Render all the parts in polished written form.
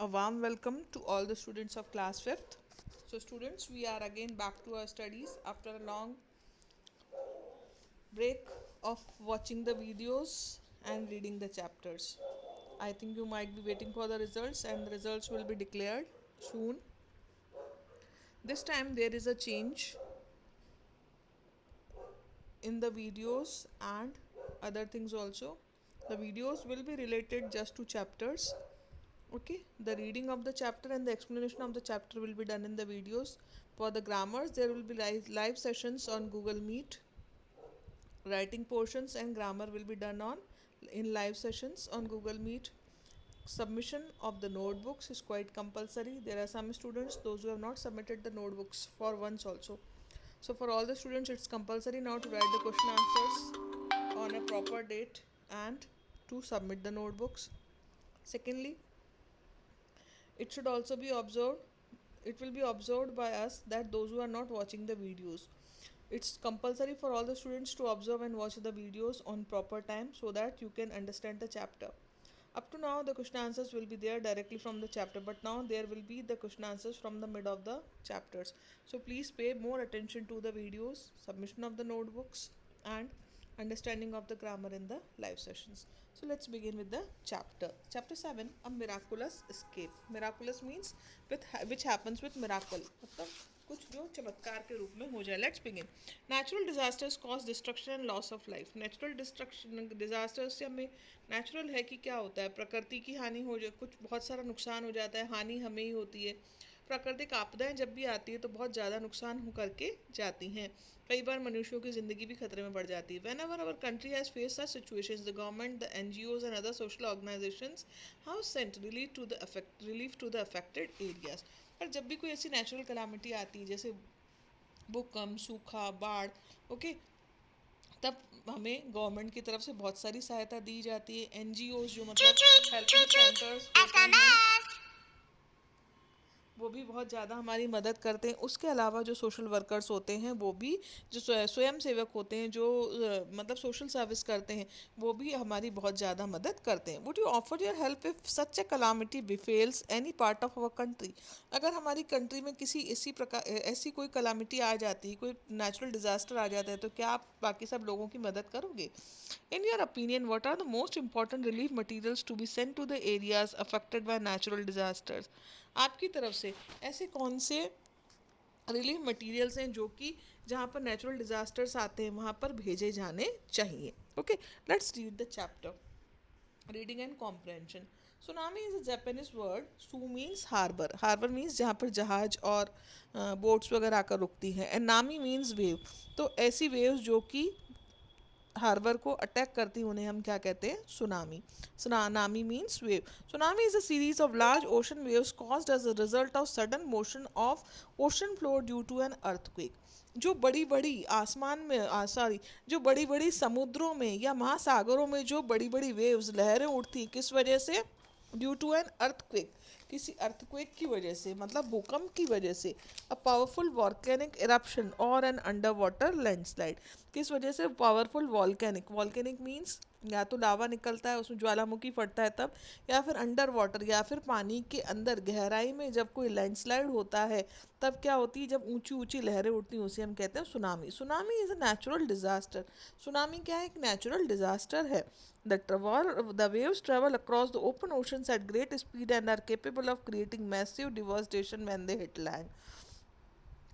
A warm welcome to all the students of class 5th. So students, we are again back to our studies after a long break of watching the videos and reading the chapters. I think you might be waiting for the results and the results will be declared soon. This time there is a change in the videos and other things also. The videos will be related just to chapters. Okay, the reading of the chapter and the explanation of the chapter will be done in the videos. For the grammars, there will be live sessions on Google Meet. Writing portions and grammar will be done on in live sessions on Google Meet. Submission of the notebooks is quite compulsory. There are some students, those who have not submitted the notebooks for once also. So for all the students, it's compulsory now to write the question answers on a proper date and to submit the notebooks. Secondly, it should also be observed, it will be observed by us that those who are not watching the videos, it's compulsory for all the students to observe and watch the videos on proper time so that you can understand the chapter. Up to now the question answers will be there directly from the chapter, but now there will be the question answers from the mid of the chapters. So please pay more attention to the videos, submission of the notebooks and understanding of the grammar in the live sessions. So let's begin with the chapter. Chapter 7, a miraculous escape. Miraculous means which happens with miracle. मतलब कुछ जो चमत्कार के रूप में हो जाए. Let's begin. Natural disasters cause destruction and loss of life. Natural destruction disasters से हमें natural है कि क्या होता है, प्रकृति की हानि हो जाए, कुछ बहुत सारा नुकसान हो जाता है, हानि हमें ही होती है. प्राकृतिक आपदाएं जब भी आती है तो बहुत ज़्यादा नुकसान हो करके जाती हैं. कई बार मनुष्यों की ज़िंदगी भी खतरे में पड़ जाती है. Whenever our country has faced such situations, the government, the NGOs and other social organizations have sent relief to the affected areas. पर जब भी कोई ऐसी नेचुरल कैलामिटी आती है जैसे भूकंप, सूखा, बाढ़, ओके, तब हमें गवर्नमेंट की तरफ से बहुत सारी सहायता दी जाती है. NGOs जो मतलब हेल्पिंग सेंटर्स होते हैं वो भी बहुत ज़्यादा हमारी मदद करते हैं. उसके अलावा जो सोशल वर्कर्स होते हैं वो भी, जो स्वयं सेवक होते हैं, जो मतलब सोशल सर्विस करते हैं, वो भी हमारी बहुत ज़्यादा मदद करते हैं. Would you offer your help if such a calamity befalls any part of our country. अगर हमारी कंट्री में किसी ऐसी कोई कलामिटी आ जाती है, कोई नेचुरल डिज़ास्टर आ जाता है, तो क्या आप बाकी सब लोगों की मदद करोगे? In your opinion what are the most important relief materials to be sent to the areas affected by natural disasters. आपकी तरफ से ऐसे कौन से रिलीफ मटेरियल्स हैं जो कि जहाँ पर नेचुरल डिज़ास्टर्स आते हैं वहाँ पर भेजे जाने चाहिए. Okay, let's read the chapter. Reading and comprehension. Tsunami is a Japanese word. Tsu means harbour. Harbour means जहाँ पर जहाज और बोट्स वगैरह आकर रुकती हैं. एंड नामी मीन्स वेव. तो ऐसी वेव्स जो कि हार्बर को अटैक करती हैं उन्हें हम क्या कहते हैं? Tsunami. Tsunami means wave. Tsunami is a series of large ocean waves caused as a result of sudden motion of ocean floor due to an earthquake. जो बड़ी बड़ी आसमान में जो बड़ी बड़ी समुद्रों में या महासागरों में जो बड़ी बड़ी वेव्स लहरें उठती, किस वजह से? Due to an earthquake. किसी अर्थक्वेक की वजह से, मतलब भूकंप की वजह से. अ पावरफुल वॉल्केनिक इरप्शन और एन अंडर वाटर लैंडस्लाइड. किस वजह से? पावरफुल वॉल्केनिक मीन्स या तो लावा निकलता है, उसमें ज्वालामुखी फटता है तब, या फिर अंडर वाटर या फिर पानी के अंदर गहराई में जब कोई लैंडस्लाइड होता है तब क्या होती है? जब ऊंची ऊंची लहरें उठती हैं उसे हम कहते हैं tsunami. Tsunami is a natural disaster. Tsunami क्या है? एक नेचुरल डिज़ास्टर है. The waves travel across the open oceans at great speed and are capable of creating massive devastation when they hit land.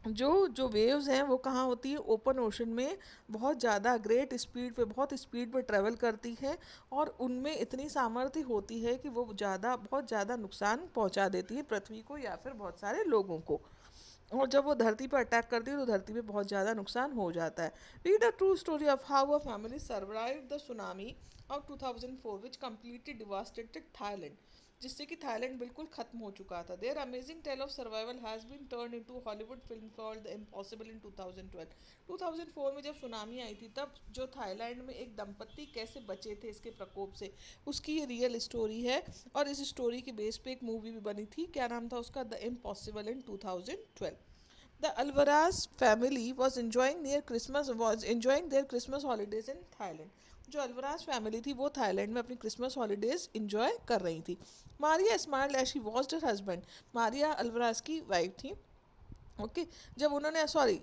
जो वेव्स हैं वो कहाँ होती है? ओपन ओशन में बहुत ज़्यादा ग्रेट स्पीड पे, बहुत स्पीड पे ट्रैवल करती है और उनमें इतनी सामर्थ्य होती है कि वो बहुत ज़्यादा नुकसान पहुँचा देती है पृथ्वी को या फिर बहुत सारे लोगों को. और जब वो धरती पर अटैक करती है तो धरती पे बहुत ज़्यादा नुकसान हो जाता है. Read a true story of how a family survive the tsunami of 2004 which completely devastated Thailand. जिससे कि थाईलैंड बिल्कुल ख़त्म हो चुका था. Their amazing tale of survival has been turn into Hollywood film called the impossible in 2012. 2004 में जब tsunami आई थी तब जो थाईलैंड में एक दंपत्ति कैसे बचे थे इसके प्रकोप से, उसकी ये रियल स्टोरी है. और इस स्टोरी के बेस पे एक मूवी भी बनी थी. क्या नाम था उसका? The impossible in 2012. The Alvarez family was enjoying their Christmas holidays in Thailand. जो अल्वराज फैमिली थी वो थाईलैंड में अपनी क्रिसमस हॉलीडेज इंजॉय कर रही थी। Maria smiled as she watched her husband. Maria Alvarez की वाइफ थी। ओके जब उन्होंने sorry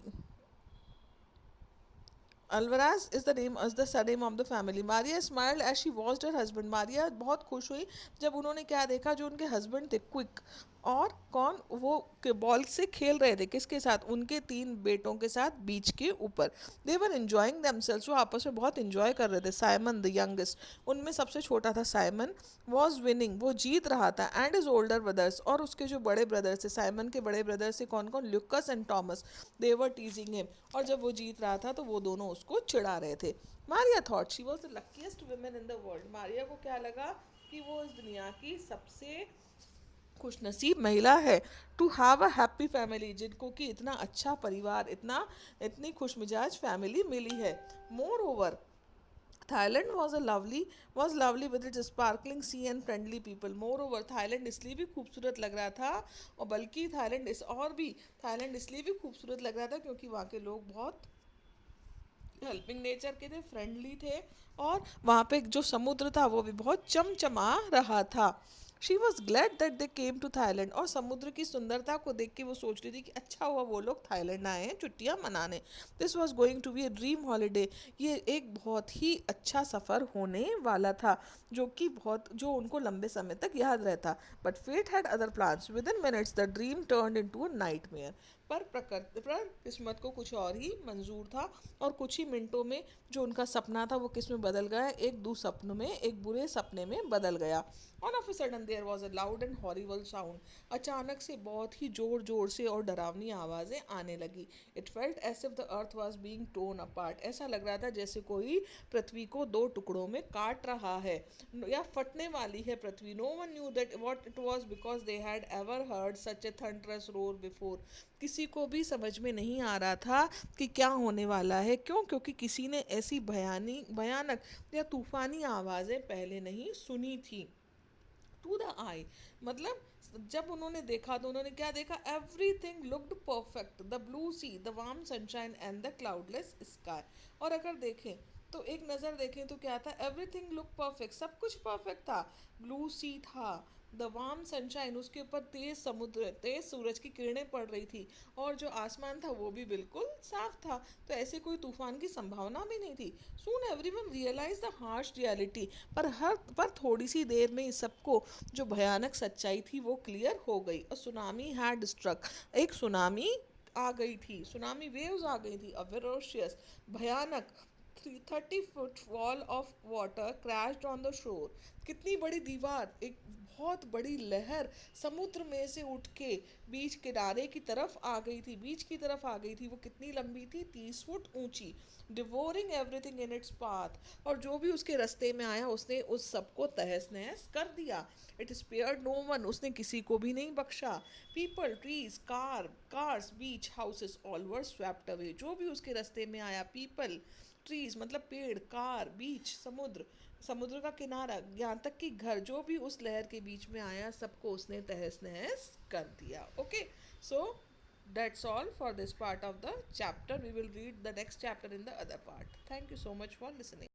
Alvarez is the surname of the family. Maria smiled as she watched her husband. Maria बहुत खुश हुई जब उन्होंने क्या देखा, जो उनके हस्बैंड थे क्विक, और कौन वो बॉल से खेल रहे थे, किसके साथ, उनके 3 बेटों के साथ बीच के ऊपर। दे वर एंजॉइंग देमसेल्व्स, वो आपस में बहुत इंजॉय कर रहे थे। साइमन द यंगेस्ट, उनमें सबसे छोटा था साइमन, वॉज विनिंग, वो जीत रहा था, एंड इज ओल्डर ब्रदर्स, और उसके जो बड़े ब्रदर्स थे, साइमन के बड़े ब्रदर्स थे कौन कौन, Lucas and Thomas, they were टीजिंग him, और जब वो जीत रहा था तो वो दोनों उसको चिढ़ा रहे थे। Maria thought she was the luckiest women in the world. Maria को क्या लगा कि वो इस दुनिया की सबसे खुश नसीब महिला है। To have a happy family, जिनको कि इतना अच्छा परिवार, इतनी खुश मिजाज फैमिली मिली है। Moreover Thailand was lovely with its sparkling sea and friendly people. Moreover Thailand इसलिए भी खूबसूरत लग रहा था, और बल्कि थाईलैंड इसलिए भी खूबसूरत लग रहा था क्योंकि वहाँ के लोग बहुत हेल्पिंग नेचर के थे, फ्रेंडली थे, और वहाँ पे जो समुद्र था वो भी बहुत चमचमा रहा था। She was glad that they came to Thailand, और समुद्र की सुंदरता को देख के वो सोच रही थी कि अच्छा हुआ वो लोग थाईलैंड आए हैं छुट्टियां मनाने। This was going to be a dream holiday, ये एक बहुत ही अच्छा सफ़र होने वाला था, जो उनको लंबे समय तक याद रहता। But fate had other plans, within minutes the dream turn into a nightmare. पर किस्मत को कुछ और ही मंजूर था, और कुछ ही मिनटों में जो उनका सपना था वो किस में बदल गया, एक दुःस्वप्न में, एक बुरे सपने में बदल गया। All of a sudden there was a loud and horrible sound, अचानक से बहुत ही जोर जोर से और डरावनी आवाज़ें आने लगी। It felt as if the earth was being torn apart, ऐसा लग रहा था जैसे कोई पृथ्वी को 2 टुकड़ों में काट रहा है या फटने वाली है पृथ्वी। No one knew that what it was because they had ever heard such a thunderous roar before, किसी को भी समझ में नहीं आ रहा था कि क्या होने वाला है। क्यों? क्योंकि किसी ने ऐसी भयानक या तूफानी आवाज़ें पहले नहीं सुनी थी। टू द आई, मतलब जब उन्होंने देखा तो उन्होंने क्या देखा, everything looked perfect, the blue sea, the warm sunshine and the cloudless sky. और अगर देखें तो एक नज़र देखें तो क्या था, एवरीथिंग लुक परफेक्ट, सब कुछ परफेक्ट था। ब्लू सी था, द वार्म सनशाइन, उसके ऊपर तेज सूरज की किरणें पड़ रही थी, और जो आसमान था वो भी बिल्कुल साफ था, तो ऐसे कोई तूफान की संभावना भी नहीं थी। Soon everyone realize the harsh reality, पर थोड़ी सी देर में इस सबको जो भयानक सच्चाई थी वो क्लियर हो गई। अ सुनामी हैड स्ट्रक, एक सुनामी आ गई थी, सुनामी वेव्स आ गई थी। अ फेरोशियस, भयानक 30 foot wall of water crashed on the shore, कितनी बड़ी दीवार, एक बहुत बड़ी लहर समुद्र में से उठ के बीच किनारे की तरफ आ गई थी, बीच की तरफ आ गई थी। वो कितनी लंबी थी, 30 फुट ऊंची। Devouring everything in its path, और जो भी उसके रास्ते में आया उसने उस सबको तहस नहस कर दिया। इट स्पेयर्ड नो वन, उसने किसी को भी नहीं बख्शा। People, trees, cars, beach, houses, all were swept away, जो भी उसके रास्ते में आया, पीपल, ट्रीज मतलब पेड़, कार, बीच समुद्र का किनारा, यहाँ तक कि घर, जो भी उस लहर के बीच में आया सबको उसने तहस नहस कर दिया। Okay, so that's all for this part of the chapter. We will read the next chapter in the other part. Thank you so much for listening.